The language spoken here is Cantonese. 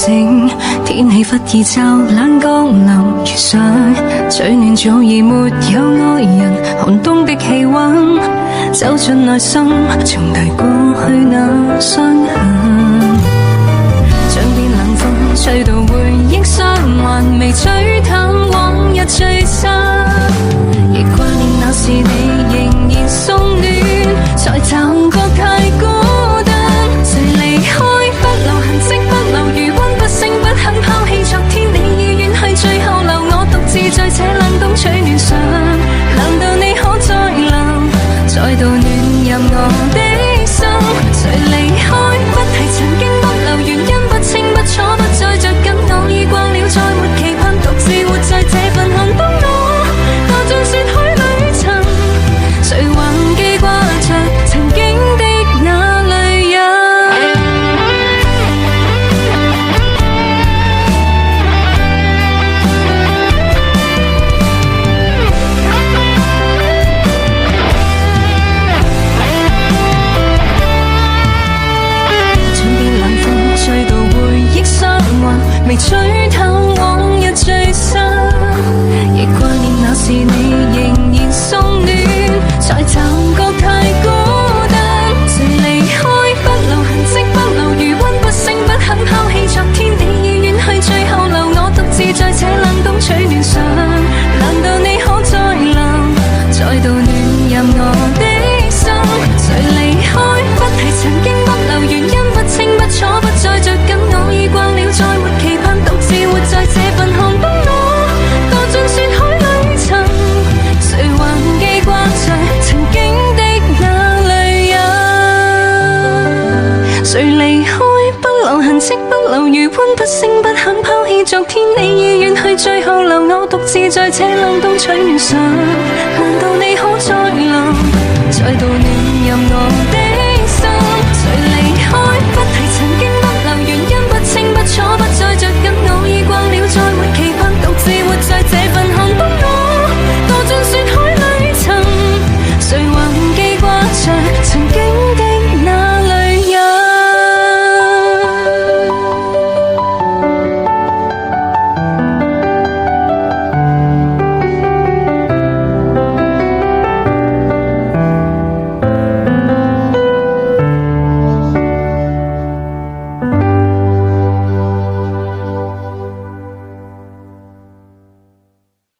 醒，天氣忽已驟冷降臨，遇上取暖早已沒有愛人，寒冬的氣溫走進內心，重提過去那傷痕，像變冷風吹到回憶傷還未吹淡往日最深，亦掛念那時你仍然送暖，才察覺太孤單，誰離開不留痕跡不留餘溫，不聲不肯拋棄昨天你已遠去，最後留我獨自在這冷冬取暖上，難道你可再臨再度暖入我的心，誰離開不提曾經不留原因，不清不楚不再着緊，我已慣了再沒期盼，獨自活在這份寒冬，我像雪海裏塵，誰還記掛着曾經的那淚印。吹到回憶傷患未吹透往日最深，亦掛念那時你仍然送暖，才察覺太孤單，誰離開不留痕跡不留餘溫，不聲不肯拋棄昨天你已遠去，最後留我獨自在這冷冬取暖上，難道你可再臨再度暖入我的心，誰離開不提曾經不留原因，不清不楚不再着緊，我已慣了再沒期盼，獨自活在這份寒冬，我像雪海裏塵，誰還記掛着曾經的那淚印，誰離開不留痕跡不留餘溫，不聲不肯拋棄昨天你已遠去，最後留我獨自在這冷冬取暖上，難道你可再臨再度